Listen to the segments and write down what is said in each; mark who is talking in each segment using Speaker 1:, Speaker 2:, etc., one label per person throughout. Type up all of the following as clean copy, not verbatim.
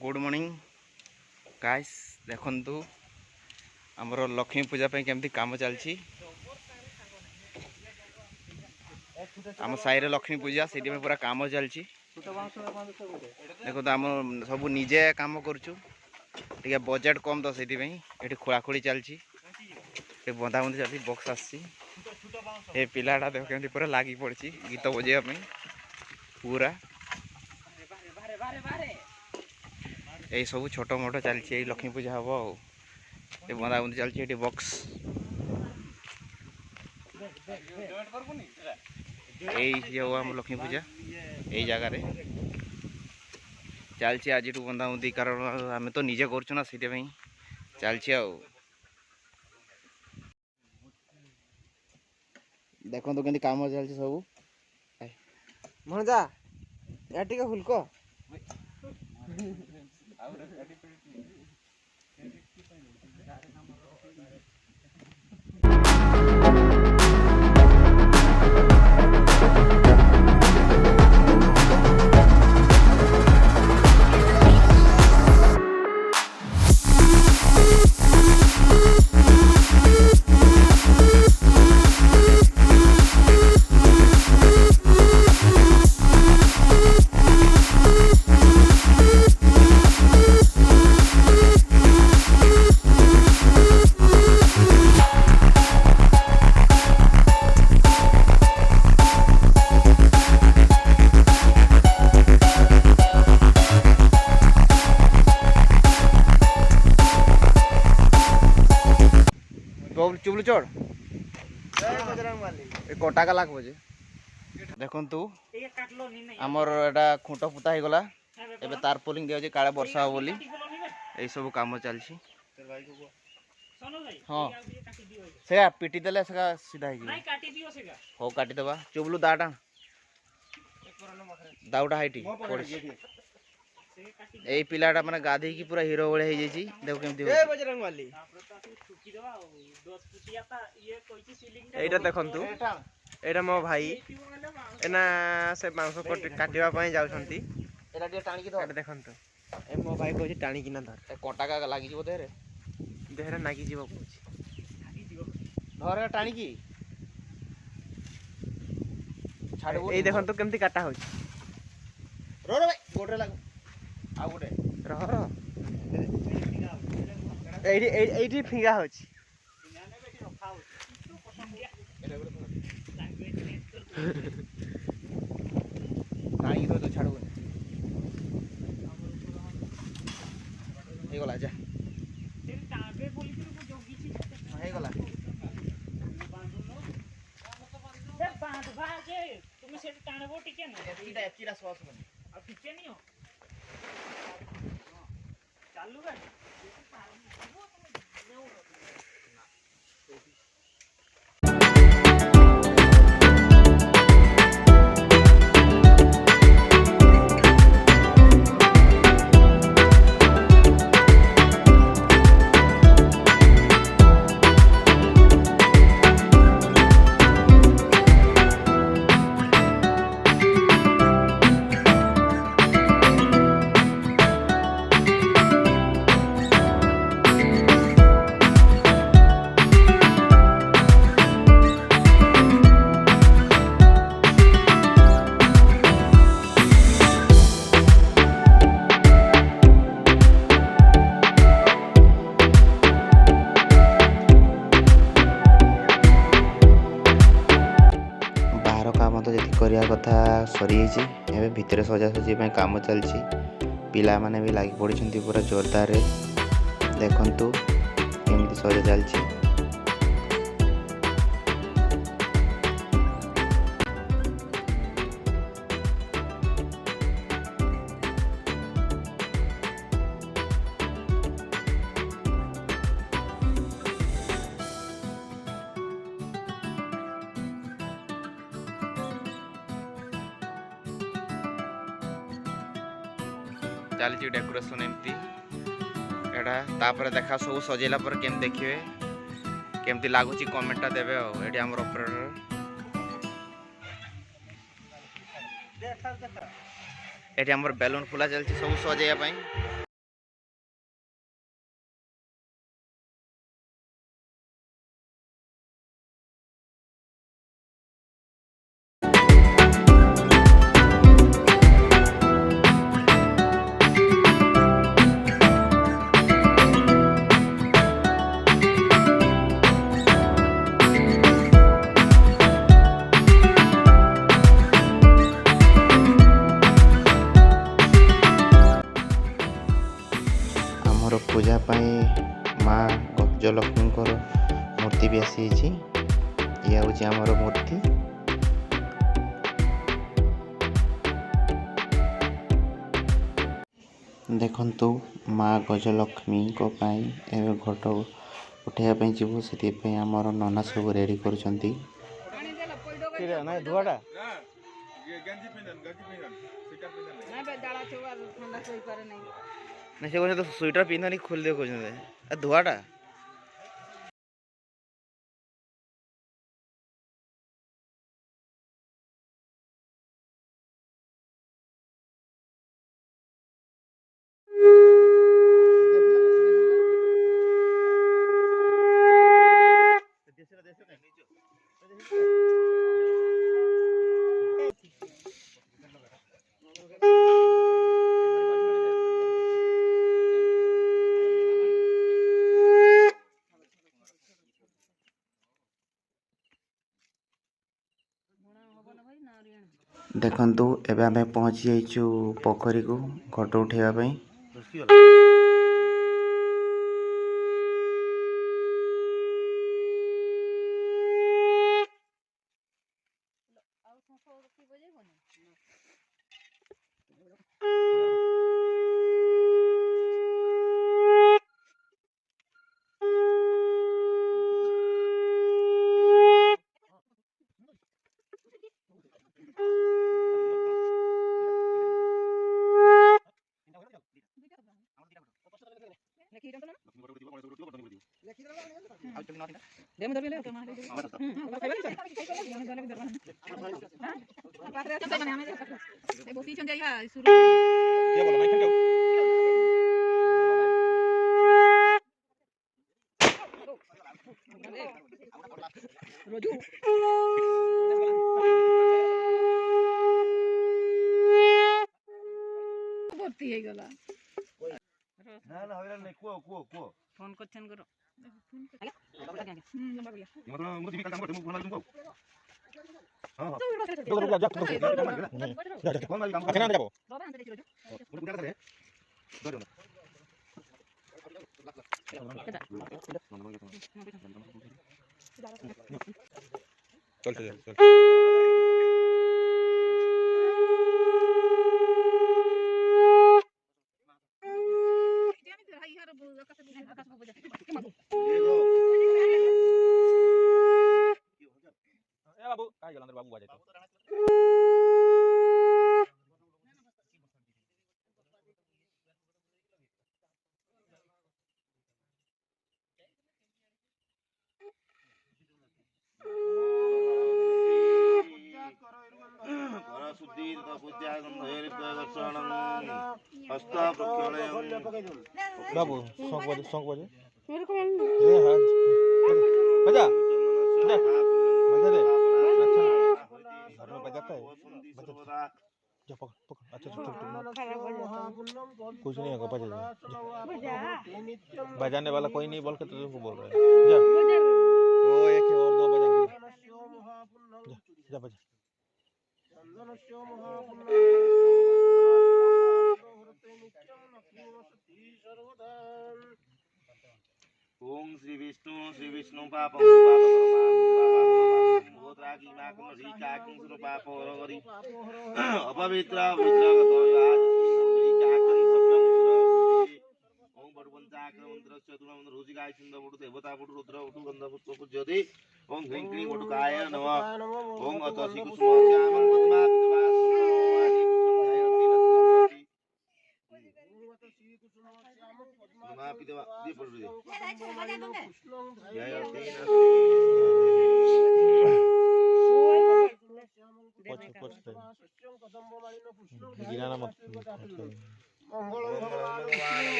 Speaker 1: Good morning guys देखंतु हमर लक्ष्मी पूजा पे केमती काम चलछि। आम साई रे लक्ष्मी पूजा से पूरा काम चलछि। देखो तो आम सब निजे काम करछु टिके बजेट कम तो सेति पई एठी खोलाखोली चलछि। ए बंधा बंधी चलछि बॉक्स आछि। ए पिलाटा देखो केमती पूरा लागी पड़छि गीत बजेया पई पूरा ये सब छोट मोट चलछि। लक्ष्मी पूजा हम ये बंधा बंधी चलछि। ये बॉक्स ये हम लक्ष्मी पूजा यही जगार चलछि आज बंधा बंधी कारण आम तो निजे करछु ना से चलछि। देखो तो केमती काम चलछि सब
Speaker 2: मनजा या टिके हुलको
Speaker 1: चुबलू चढ़ कटा का लाग बजे देखु आमर एटा खुंट पुता हो गला एबे तारपोलिंग दिया काले वर्षा हो बोली यही सब काम चलछि। हाँ से पिटी देले से सीधा हो काटी देबा चुबलू दाटा दाउटा हाइटी ए पिलाटा माने गाधी की पूरा हीरो बळे हे जेची देखो केमती हो।
Speaker 2: ए बजरंग वाली एटा देखंतु एटा मो भाई एना से मांस काटिबा पई जाउछंती।
Speaker 1: एटा जे टाणी की धर
Speaker 2: एटा देखंतु ए मो भाई कहछि टाणी की ना धर
Speaker 1: ए कोटा का लागी जीवो देहरे
Speaker 2: देहरे नागी जीवो कहछि नागी जीवो
Speaker 1: धर टाणी की छाड़
Speaker 2: ए देखंतु केमती काटा होछि।
Speaker 1: रो रो भाई गोडरे लागो आ गोटे
Speaker 2: रह एडी एडी फिंगा होछि
Speaker 1: टाणी तो छाड़ हे गला जा हे गला
Speaker 3: तुम से टाणबो टिके ना
Speaker 1: एकीटा सॉस बने
Speaker 3: अब टिके नहीं हो चालू कर
Speaker 1: काम तो जी करिया कथा सरी एवं भितर सजासजी काम चलछि। पिला माने भी लागी पड़ी पूरा जोरदार देखंतु केमती सजा चलछि। चलछि डेकोरेशन एमती एटा तापर देखा सब सजेला पर केम देखिए केमती लागुची कमेंटा देबे। एटी हमर ऑपरेटर एटी हमर बैलून फुला चलछि सब सजेया पई। ପୂଜା ପାଇଁ ମା ଗଜଲକ୍ଷ୍ମୀଙ୍କର ମୂର୍ତ୍ତି ବି ଆସିଯାଇଛି। ଇଏ ହେଉଛି ଆମର ମୂର୍ତ୍ତି। ଦେଖନ୍ତୁ ମା ଗଜଲକ୍ଷ୍ମୀଙ୍କ ପାଇଁ ଏବେ ଘଟ ଉଠାଇବା ପାଇଁ ଯିବୁ, ସେଥିପାଇଁ ଆମର ନନା ସବୁ ରେଡ଼ି କରୁଛନ୍ତି। ସେ କହୁଛନ୍ତି ସ୍ୱେଟର ପିନ୍ଧନି ଖୋଲି ଦିଅ କହୁଛନ୍ତି ଧୁଆଟା। ଦେଖନ୍ତୁ ଏବେ ଆମେ ପହଞ୍ଚି ଯାଇଛୁ ପୋଖରୀକୁ ଘଟ ଉଠାଇବା ପାଇଁ।
Speaker 4: फोन क्वेश्चन करो
Speaker 1: बाबू सॉन्ग बजे
Speaker 4: मेरे को
Speaker 1: बजा बजा दे घर में बजाता है जा पकड़ पकड़ अच्छा कुछ नहीं होगा बजा बजाने वाला कोई नहीं बोल के तुझको बोल रहा है जा वो एक और दो बजाएंगे जा बजा ओम श्री विष्णु पापं अपवित्र ओम ओम ह्रीं वटुकाय नमः ओम अतसी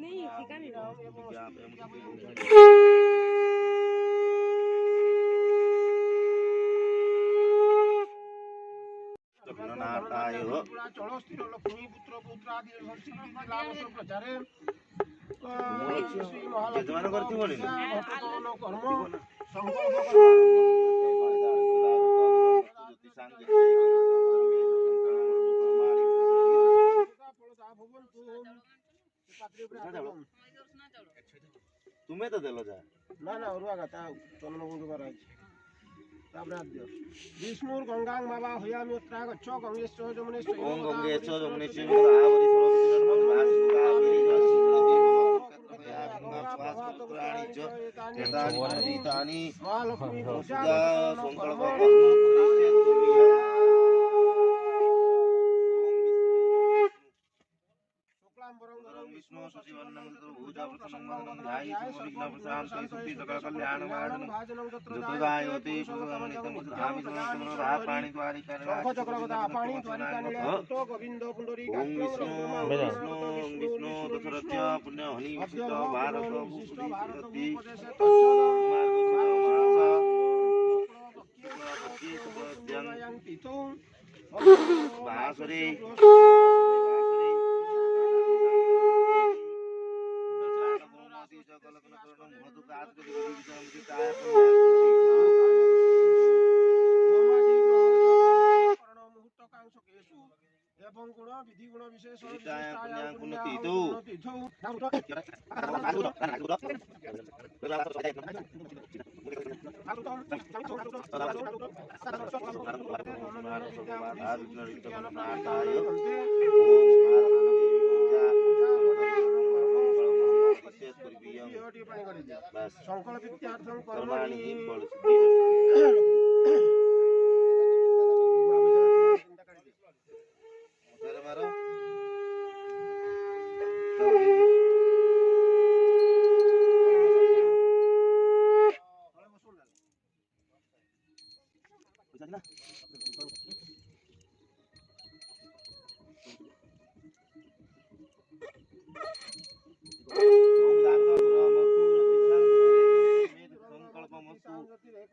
Speaker 4: नहीं ठिका नहीं
Speaker 5: माताय
Speaker 6: चलो स्थिर लक्ष्मी पुत्र पुत्रादि हर्षिति लाभस प्रचारे श्री
Speaker 5: यजमान करती बोली
Speaker 6: महालक्ष्मी कर्म संकल्प
Speaker 5: तुम्हें तो देलो जा
Speaker 6: ना ना अरुआ गाता चंदन गुंड कराई तापर आद्य विष्णुर गंगांग मावा होयामि अत्रा गच्छ गंगेश्वर जमुनेश्वर
Speaker 5: ओम गंगेश्वर जमुनेश्वर महावरी तानि
Speaker 6: महालक्ष्मी पूजा
Speaker 5: संकल्प विष्णु शशिवर्णं भूजा प्रसन्नं ध्यायेत् विघ्न प्रशान्ति सुखी सकल कल्याण भाजनं चतुर्दायवती सुगमनितं धामि समस्तमनो रापाणि द्वारि
Speaker 6: शंख चक्रगदा पाणी द्वारिका नीलकंठ गोविंद पुंडरीक
Speaker 5: ओम विष्णु दशरथ्य पुण्य हनि विशिष्ट भारत भूपति बांसुरी
Speaker 6: एवं गुण विधि गुण विशेष संकल्प विद्यार्थं कर्माणि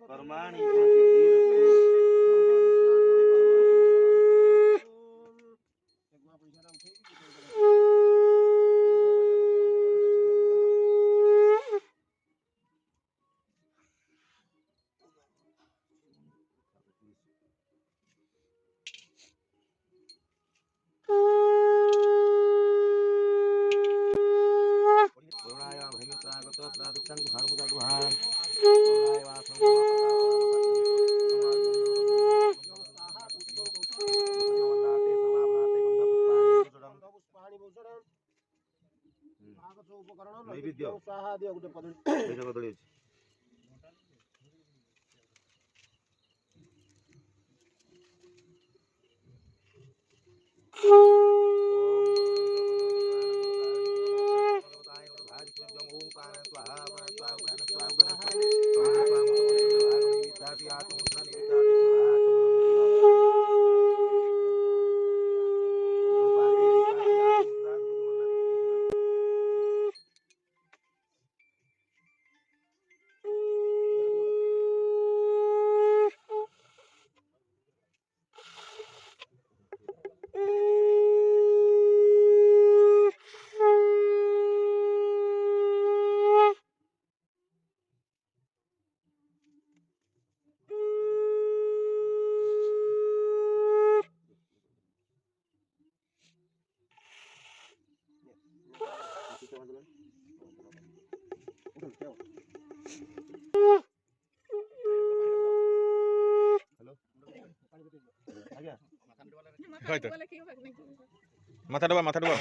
Speaker 5: कर्माणि नैवेद्य
Speaker 6: स्वाहा दियो गुटे पद
Speaker 5: पैसा कदली अछि
Speaker 1: माथा डबा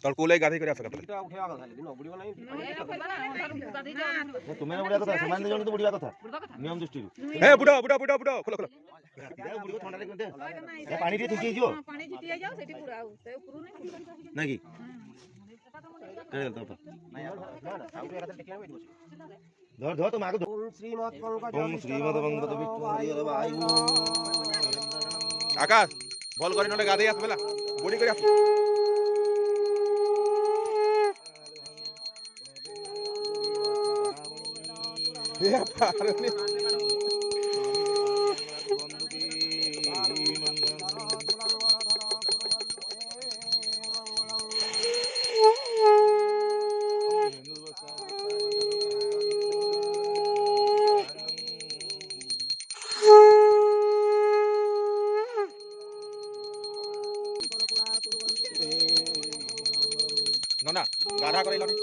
Speaker 1: तल कोले गाधी करे आसा
Speaker 6: इटा उठेवा କଥା लेकिन बुडियो नाही
Speaker 5: तुम्हें बुढ़िया कथा समान जन तो बुढ़िया कथा नियम दृष्टि
Speaker 1: हे बुडा खोलो
Speaker 5: बुढ़िया ठंडा रे कोते ए पानी रे थुकी जियो
Speaker 4: पानी जितिया जाओ सेठी पुराऊ ते उपरु नहीं
Speaker 5: ना की ধর ধর তো মাকে ধর।
Speaker 6: ওম শ্রীমৎ পঙ্কজ
Speaker 5: ওম শ্রীমদ ভঙ্গত বিষ্ণু হরিহর বায়ু
Speaker 1: আকাশ ভল করে নলে গাধেই আসবে না বডি করে আসবে না গাধা করে লনি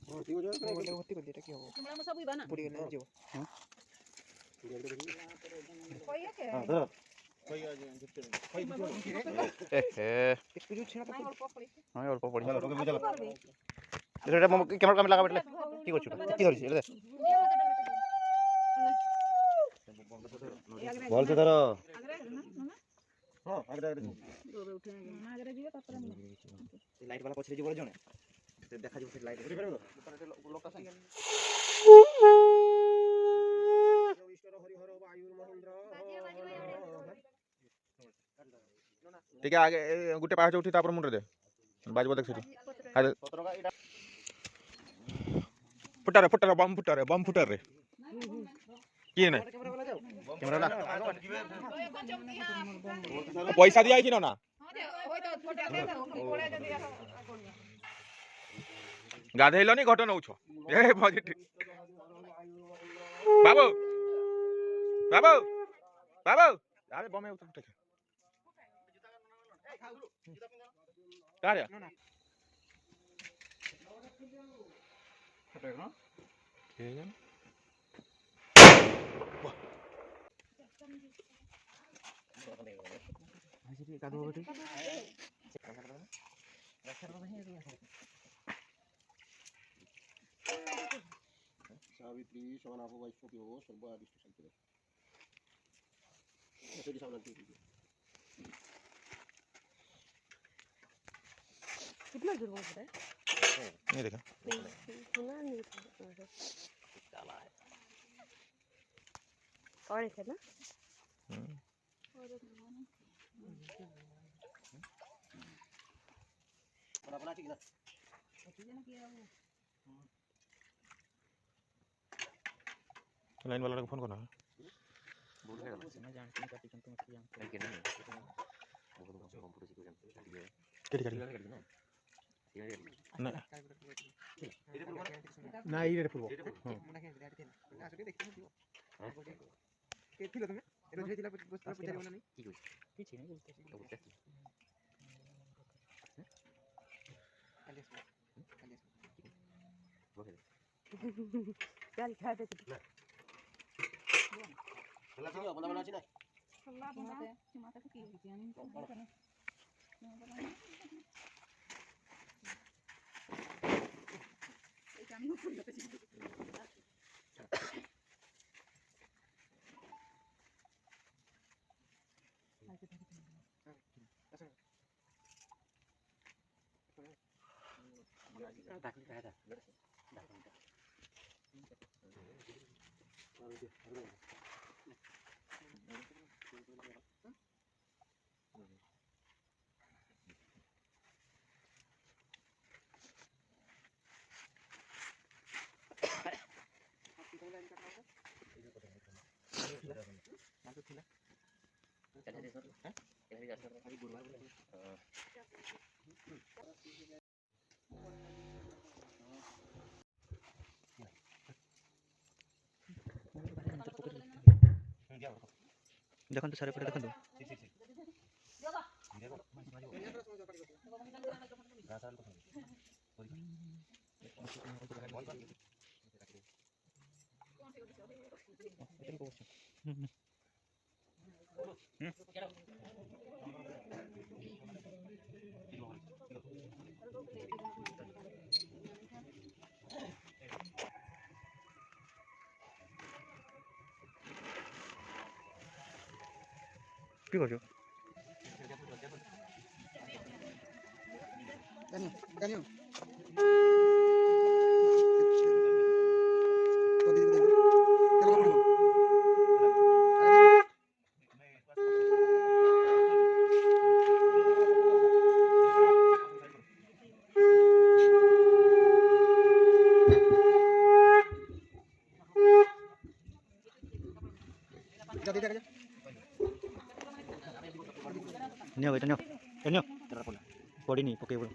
Speaker 6: ଭର୍ତ୍ତି କରିବ
Speaker 2: ଭର୍ତ୍ତି କରିଦିଏ କି ହବ ପୁରୀ ଗଲେ ଯିବ
Speaker 1: ଅଳ୍ପ ପଡି କ୍ୟାମେରା କାମ ଲଗା ବେଟଲେ কি করছো কি ধরিস এটা
Speaker 5: বলতে ধরো
Speaker 6: ହଁ ଆଗରେ
Speaker 2: ଲାଇଟ୍ ବାଲା ପଛରେ ଯିବ ଜଣେ ଦେଖାଯିବ ସେ ଲାଇଟ୍
Speaker 6: ଈଶ୍ୱର ହରିହର ବାୟୁର ମହେନ୍ଦ୍ର
Speaker 5: ଟିକେ ଆଗେ ଗୋଟେ ପାହାଚ ଉଠି ତାପରେ ମୁଣ୍ଡରେ ଦେ ବାଜିବ ଦେଖ ସେଠି ଫୁଟାରେ ବମ୍ ଫୁଟାରେ କିଏ ନାଇଁ
Speaker 1: ক্যামেরা
Speaker 5: পয়সা দিয়া আইছি না গাধেইলনি ঘট নউছ এ পজিটিভ বাবু বাবু বাবু আরে বমে উঠে উঠে কারে
Speaker 6: ସାବିତ୍ରୀ ସବନାଭ ବୈଷ୍ଣବୀ ହୋ ସର୍ବ ଆଦିଷ୍ଟ ଶାନ୍ତି ସେଠି ସାବଧାନ
Speaker 4: कितना दूर पहुंच रहा है
Speaker 5: ये देखा
Speaker 4: सुना नहीं और है ना
Speaker 5: लाइन वाला को फोन करना
Speaker 2: ନା ଏଇରେ ପୂର୍ବ ଥିଲ ତମେ ରୋଜେ ଥିଲା ପଚାରିବ ନା ନାହିଁ କିଛି ନାହିଁ
Speaker 4: चल खाते
Speaker 1: ଦେଖନ୍ତୁ ସାର୍ ଏପଟେ ଦେଖନ୍ତୁ কি করছো নিও এটা নিও নিও পড়িনি পকেই বলো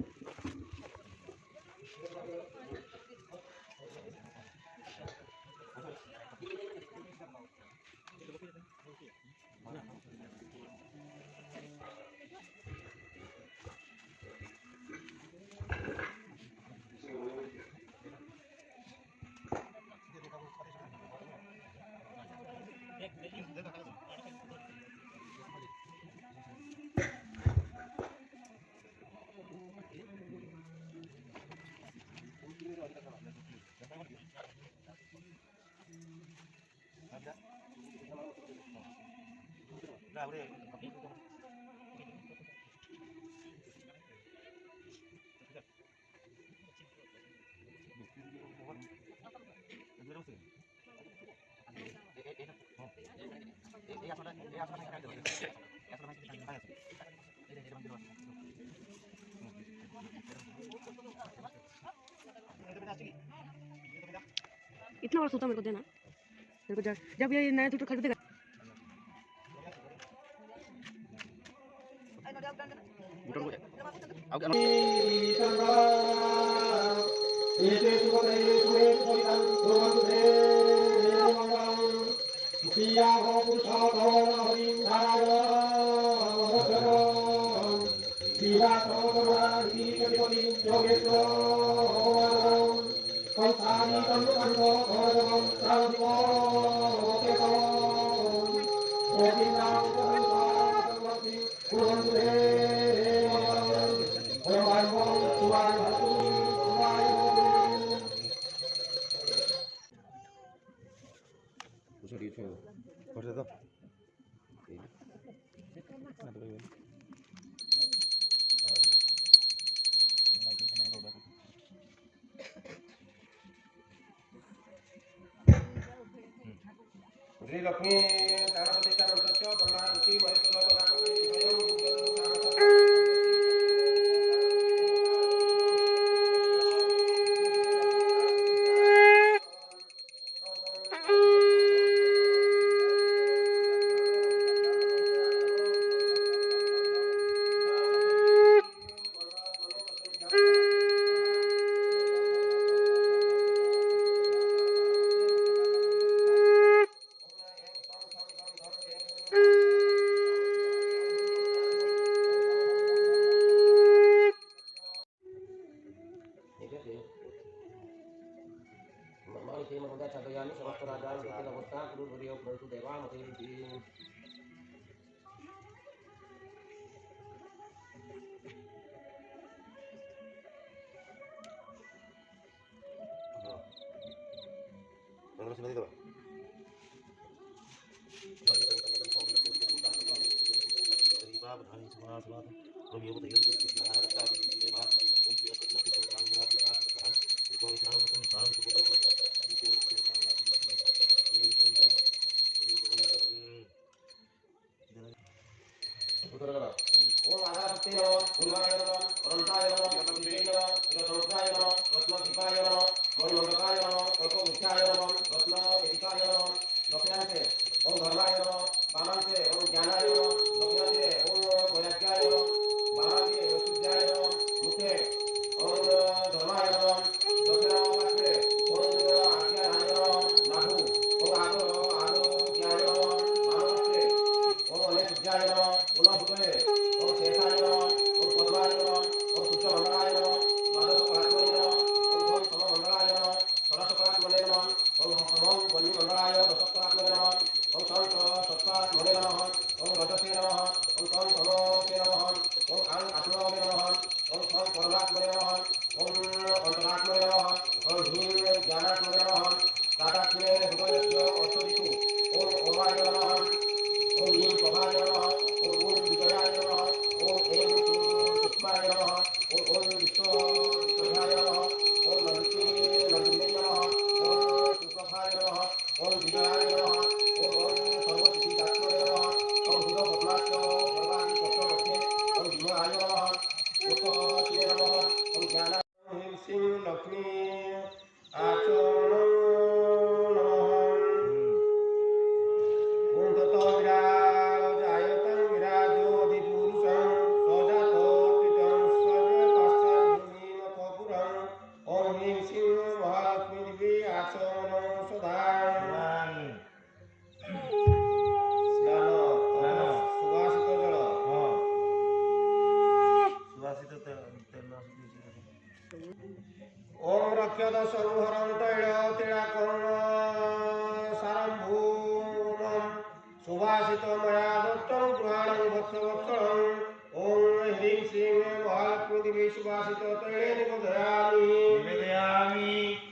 Speaker 4: इतना बड़ा सूता मेरे को देना, मेरे को जब ये नया ट्रैक्टर खरीदेगा
Speaker 6: श्री लक्ष्मी प्राणप्रतिष्ठा मंत्रस्य ब्रह्मारुचि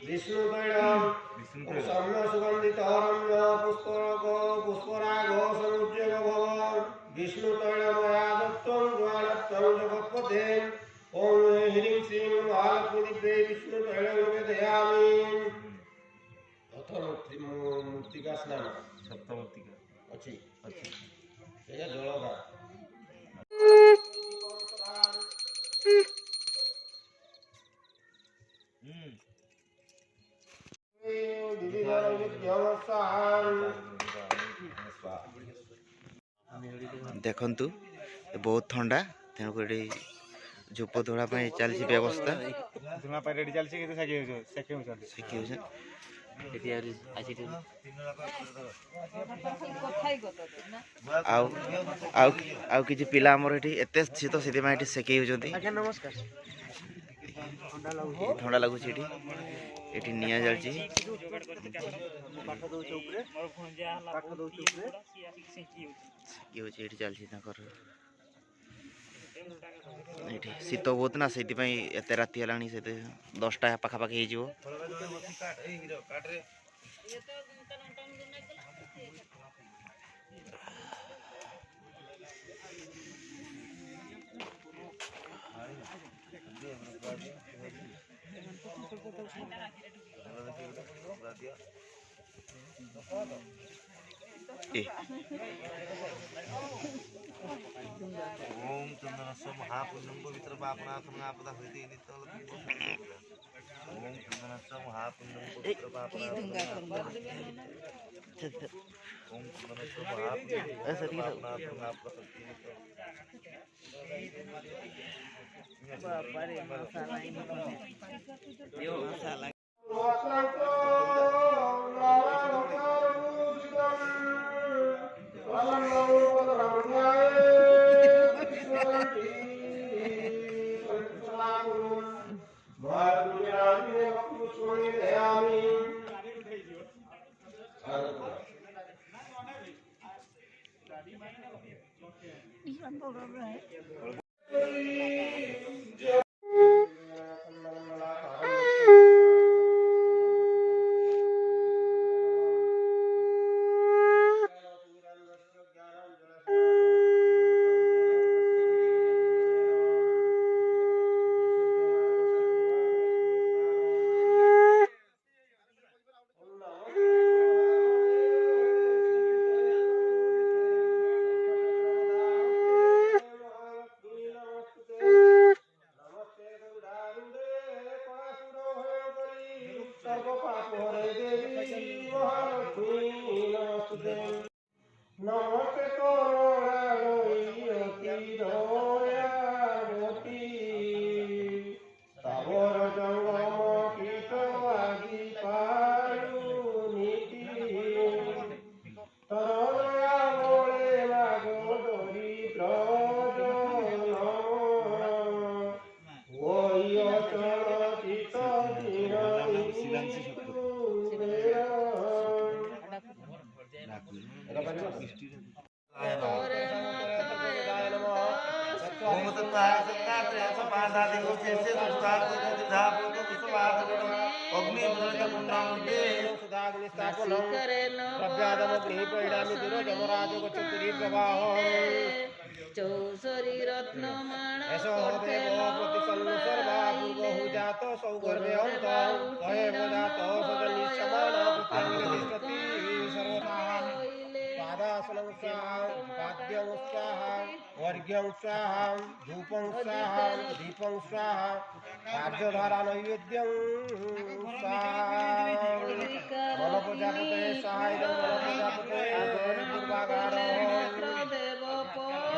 Speaker 6: विष्णु ମୂର୍ତ୍ତିକା ସ୍ନାନ
Speaker 5: ସପ୍ତମୂର୍ତ୍ତିକା
Speaker 6: ଅଛି
Speaker 5: ଅଛି।
Speaker 6: ଏଇଟା ଜଳକା
Speaker 1: ଦେଖନ୍ତୁ ଏ ବହୁତ ଥଣ୍ଡା, ତେଣୁକରି ଏଠି ଧୂପ ଧୋଡ଼ା ପାଇଁ ଚାଲିଛି ବ୍ୟବସ୍ଥା।
Speaker 5: ଧୂଆଁ ପାଇଁ ରେଡ଼ି ଚାଲିଛି କିନ୍ତୁ ସେକେଉଛନ୍ତି।
Speaker 1: ଶିଖେଉଛନ୍ ଆଉ ଆଉ ଆଉ କିଛି ପିଲା ଆମର ଏଠି ଏତେ ଶୀତ ସେଥିପାଇଁ ଏଠି ସେକେଇ ହେଉଛନ୍ତି।
Speaker 4: ଆଜ୍ଞା ନମସ୍କାର।
Speaker 1: ଥଣ୍ଡା ଲାଗୁଛି ଏଠି। ଏଠି ନିଆଁ ଚାଲିଛି।
Speaker 3: ମୋର ଭଞ୍ଜା ହେଲା ବହୁତ ଇଏ ଗୁଡ଼ା, ସିଏ ଆସିକି ସେକି ହେଉଛି।
Speaker 1: ସେକି ହେଉଛି ଏଠି ଚାଲିଛି ତାଙ୍କର। ଏଠି ଶୀତ ବହୁତ ନା, ସେଇଥିପାଇଁ ଏତେ ରାତି ହେଲାଣି, ସେତେ 10ଟା ପାଖାପାଖି ହେଇଯିବ। ଏ
Speaker 5: ओम चंदनस्य महापुण्यं पवित्र पापनाशनं आपदा हृदि नित्यं ओम चंदनस्य महापुण्यं पवित्र पापनाशनं ओम चंदनस्य महापुण्यं पवित्र पापनाशनं आपदा हृदि नित्यं
Speaker 6: नमस्ते तवर जंगम कीट आदि पालु नीति तरया मोले मागो दरिद्र
Speaker 7: चौसरी रत्नमाण
Speaker 6: वर्ग्यं स्वाहा धूपं स्वाहा दीपं स्वाहा कार्यधारा नैवेद्यं स्वाहा मन प्रजापते स्वाहा मन प्रजापते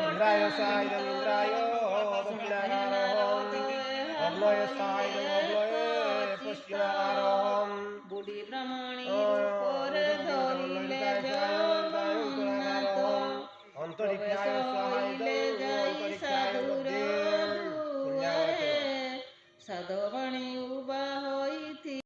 Speaker 6: इंद्राय स्वाहा इंद्राय अग्नये स्वाहा अग्नये पश्चिमाकारं
Speaker 7: बुढ़ी ब्रह्मणी ऊपर धरिले
Speaker 6: अंतरिक्षाय स्वाहा
Speaker 7: साधुवाणी उबा